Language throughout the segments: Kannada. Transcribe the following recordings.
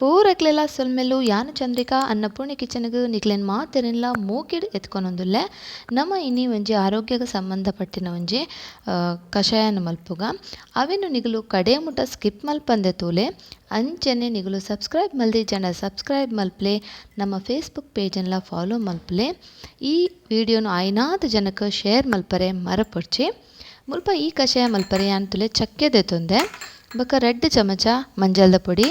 ಪೂರಕ್ಲೆಲ್ಲ ಸೊಲ್ಮೆಲು ಯಾನು ಚಂದ್ರಿಕಾ ಅನ್ನಪೂರ್ಣಿ ಕಿಚನ್ಗ್ ನಿಕ್ಲೆನ್ ಮಾತೆರೆನ್ಲ ಮೂಕಿಡ್ ಎತ್ಕೊನೊಂದುಲ್ಲೆ ನಮ ಇನಿ ಒಂಜಿ ಆರೋಗ್ಯಗ ಸಂಬಂಧಪಟ್ಟಿನ ಒಂಜಿ ಕಷಾಯನ ಮಲ್ಪುಗ ಅವೆನು ನಿಗಲು ಕಡೆ ಮುಟ ಸ್ಕಿಪ್ ಮಲ್ಪಂದೆ ತೂಲೆ ಅಂಚನೆ ನಿಗಲು ಸಬ್ಸ್ಕ್ರೈಬ್ ಮಲ್ದಿ ಜನ ಸಬ್ಸ್ಕ್ರೈಬ್ ಮಲ್ಪಲೆ ನಮ್ಮ ಫೇಸ್ಬುಕ್ ಪೇಜನ್ಲ ಫಾಲೋ ಮಲ್ಪಲೆ ಈ ವಿಡಿಯೋನು ಐನಾದ ಜನಕ್ಕೆ ಶೇರ್ ಮಲ್ಪರೆ ಮರಪೊಡ್ಚಿ ಮುಲ್ಪ ಈ ಕಷಾಯ ಮಲ್ಪರೆ ಯಾನ್ ತುಲೆ ಚಕ್ಕೆದೆ ತೊಂದೆ ಬೊಕ 2 ಚಮಚ ಮಂಜಲ್ದ ಪೊಡಿ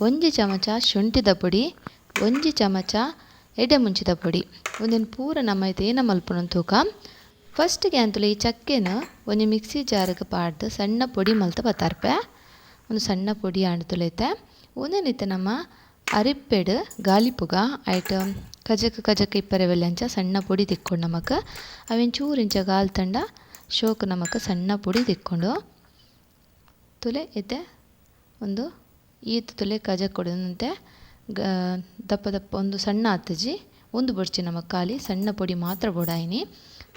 1 ಚಮಚ ಶುಂಠಿದ ಪೊಡಿ 1 ಚಮಚ ಎಡೆ ಮುಂಚಿದ ಪೊಡಿ ಒಂದೆನು ಪೂರ ನಮ್ಮ ಏನ ಮಲ್ಪುನ ತೂಕ ಫಸ್ಟ್ಗೆ ಅಂತಲೇ ಈ ಚಕ್ಕೆನ ಒಂದು ಮಿಕ್ಸಿ ಜಾರ್ಗೆ ಪಾಡ್ದು ಸಣ್ಣ ಪೊಡಿ ಮಲ್ತ ಬತ್ತಾರ್ಪೆ ಒಂದು ಸಣ್ಣ ಪೊಡಿ ಆಂಡ್ ತುಲೈತೆ ಒಂದೇನಿತ್ತೆ ನಮ್ಮ ಅರಿಪ್ಪೆಡ್ ಗಾಲಿಪುಗ ಐಟ್ ಕಜಕ್ ಇಪ್ಪರೆವೆಲ್ಲಂಚ ಸಣ್ಣ ಪೊಡಿ ತಿಕ್ಕೊಂಡು ನಮಕ್ ಅವೇನು ಚೂರಿಂಚ ಗಾಲ್ ತಂಡ ಶೋಕ್ ನಮಕ್ ಸಣ್ಣ ಪೊಡಿ ತಿಕ್ಕೊಂಡು ತುಲೆ ಇತ್ತೆ ಒಂದು ಈತ್ ತುಲೆ ಕಜಕ್ ಕೊಡದಂತೆ ದಪ್ಪ ದಪ್ಪ ಒಂದು ಸಣ್ಣ ಆತಜಿ ಒಂದು ಬೊಡ್ಚಿ ನಮಕ್ ಖಾಲಿ ಸಣ್ಣ ಪೊಡಿ ಮಾತ್ರ ಬೊಡಾಯಿನಿ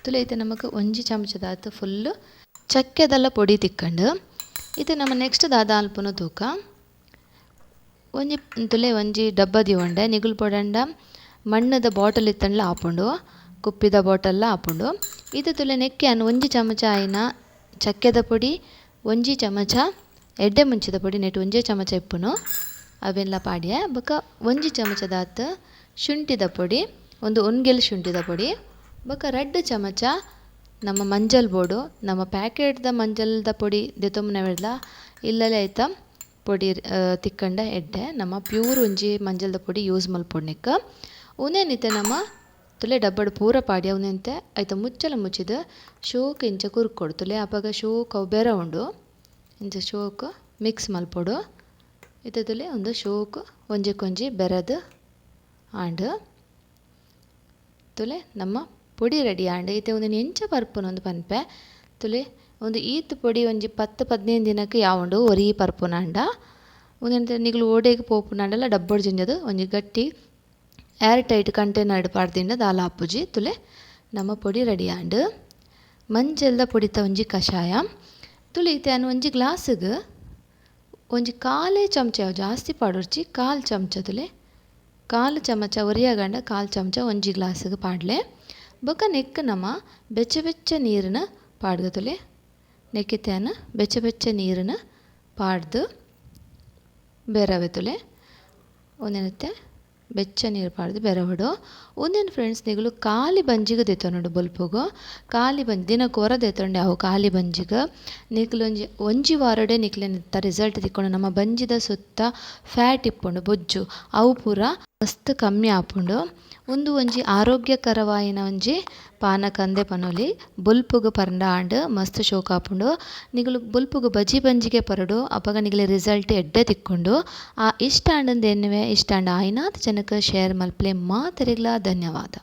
ತುಲೆ ಐತೆ ನಮಕ್ 1 ಚಮಚದ ಆತು ಫುಲ್ಲು ಚಕ್ಕೆದಲ್ಲ ಪೊಡಿ ತಿಕ್ಕಂಡು ಇದು ನಮ್ಮ ನೆಕ್ಸ್ಟ್ ದಾದ ಅಲ್ಪುನ ತೂಕ ಒಂಜಿ ತುಲೆ ಒಂಜಿ ಡಬ್ಬ ದಿವಂಡೆ ನಿಗುಲು ಪೊಡಂಡ ಮಣ್ಣದ ಬಾಟಲ್ ಇತ್ತಂಡ್ಲ ಆಪುಂಡು ಕುಪ್ಪಿದ ಬಾಟಲ್ಲ ಆಪುಂಡು ಇದು ತುಲೆ ನೆಕ್ಕೆ ಅನ್ನು 1 ಚಮಚ ಆಯ್ನ ಚಕ್ಕೆದ ಪೊಡಿ 1 ಚಮಚ ಎಡ್ಡೆ ಮುಂಚಿದ ಪೊಡಿ ನೆಟ್ಟು 1 ಚಮಚ ಇಪ್ಪುನು ಅವೆಲ್ಲ ಪಾಡ್ಯ ಬೊಕ 1 ಚಮಚದಾತ ಶುಂಠಿದ ಪೊಡಿ ಒಂದು ಒನ್ಗೆಲ್ ಶುಂಠಿದ ಪೊಡಿ ಬೊಕ 2 ಚಮಚ ನಮ್ಮ ಮಂಜಲ್ ಬೋಡು ನಮ್ಮ ಪ್ಯಾಕೆಟ್ದ ಮಂಜಲ್ದ ಪೊಡಿ ದೆತೊಮ್ಮನೆವೆಡ್ಲ ಇಲ್ಲಲೇ ಐತ ಪೊಡಿ ತಿಕ್ಕಂಡ ಎಡ್ಡೆ ನಮ್ಮ ಪ್ಯೂರ್ ಒಂಜಿ ಮಂಜಲ್ದ ಪೊಡಿ ಯೂಸ್ ಮಲ್ಪೊಡ್ನಿಕ್ಕ ಉನೇನಿತ್ತೆ ನಮ್ಮ ತುಲೆ ಡಬ್ಬಡ್ ಪೂರ ಪಾಡ್ಯ ಉನೆಂತೆ ಐತ ಮುಚ್ಚಲ ಮುಚ್ಚಿದ ಶೋಕ್ ಇಂಚ ಕುರ್ಕೊಡು ತುಲೆ ಅಪಗ ಶೋಕ್ ಅವು ಬೆರ ಉಂಡು ಇಂಚ ಶೋಕ್ ಮಿಕ್ಸ್ ಮಲ್ಪೊಡು ಇತ್ತ ತುಲೆ ಒಂದು ಶೋಕ್ ಒಂಜಿ ಬೆರದ ಆಂಡ್ ತುಲೆ ನಮ್ಮ ಪೊಡಿ ರೆಡಿ ಆಂಡ್ ಇತ್ತೆ ಒಂದು ಎಂಚ ಪರ್ಪುನೊಂದು ಪನ್ಪೆ ತುಲೆ ಒಂದು ಈತ್ ಪೊಡಿ ಒಂಜಿ 10-15 ದಿನಕ್ಕೆ ಯಾವಂಡು ಒರಿ ಪರ್ಪುನಾಂಡ ಒಂದೆಂತ ನಿಗ್ಲು ಓಡೆಗೆ ಪೋಪುನಾಂಡಲ್ಲ ಡಬ್ಬಡ್ ಜಿಂಜದು ಒಂಜಿ ಗಟ್ಟಿ ಏರ್ ಟೈಟ್ ಕಂಟೈನರ್ ಪಾಡ್ದಿಂದ ದಾಲ ಹಾಪುಜಿ ತುಲೆ ನಮ್ಮ ಪೊಡಿ ರೆಡಿ ಆಂಡ್ ಮಂಜಲ್ದ ಪೊಡಿತ ಒಂಜಿ ಕಷಾಯ ತುಲೆ ಇತ್ತೆ ಅನ್ನು ಒಂಜಿ ಗ್ಲಾಸ್ಗೆ ಒಂಜಿ ಕಾಲೇ ಚಮಚ ಜಾಸ್ತಿ ಪಾಡೋರ್ಚಿ 1/4 ಚಮಚ ತುಲೆ 1/4 ಚಮಚ ಒರಿಯಾಗಂಡ 1/4 ಚಮಚ ಒಂಜಿ ಗ್ಲಾಸ್ಗೆ ಪಾಡ್ಲೆ ಬೊಕ ನೆಕ್ ನಮ್ಮ ಬೆಚ್ಚ ನೀರನ್ನ ಪಾಡ್ದು ತುಲೆ ನೆಕ್ಕಿತ್ಯಾನ ಬೆಚ್ಚ ನೀರನ್ನ ಪಾಡ್ದು ಬೆರವೆ ತುಲೆ ಒಂದೇನತ್ತೆ ಬೆಚ್ಚ ನೀರು ಪಾಡ್ದು ಬೆರವಡು ಒಂದೇನು ಫ್ರೆಂಡ್ಸ್ ನಿಗಲು ಖಾಲಿ ಬಂಜಿಗೆ ದೇತೊಂಡು ಬೊಲ್ಪುಗು ಖಾಲಿ ಬಂಜಿ ದಿನಕ್ಕೆ ಹೊರ ದೇತೊಂಡೆ ಅವು ಖಾಲಿ ಬಂಜಿಗೆ ನಿಕ್ಲು ಒಂಜಿ ವಾರಡೆ ನಿಕ್ಲೆನಿತ್ತ ರಿಸಲ್ಟ್ ತಿಕ್ಕೊಂಡು ನಮ್ಮ ಬಂಜಿದ ಸುತ್ತ ಫ್ಯಾಟ್ ಇಪ್ಪುಂಡು ಬೊಜ್ಜು ಅವು ಪೂರ ಮಸ್ತ್ ಕಮ್ಮಿ ಆಪುಂಡು ಒಂಜಿ ಆರೋಗ್ಯಕರವಾಯಿನ ಒಂಜಿ ಪಾನಕ ಅಂದೆ ಪನೊಲಿ ಬೊಲ್ಪುಗು ಪರ್ಂಡ ಆಂಡ್ ಮಸ್ತ್ ಶೋಕ್ ಆಪುಂಡು ನಿಗಲು ಬೊಲ್ಪುಗು ಬಜಿ ಬಂಜಿಗೆ ಪರಡು ಅಪಗ ನಿಗಲೆ ರಿಸಲ್ಟ್ ಎಡ್ಡೆ ತಿಕ್ಕೊಂಡು ಆ ಇಷ್ಟ ಆಂಡಂದು ಎನ್ನುವೆ ಇಷ್ಟ ಆಂಡ ಐನಾತ್ ಜನಕ್ಕೆ ಶೇರ್ ಮಲ್ಪಲೆ ಮಾತರಿಗ್ಲ ಧನ್ಯವಾದ.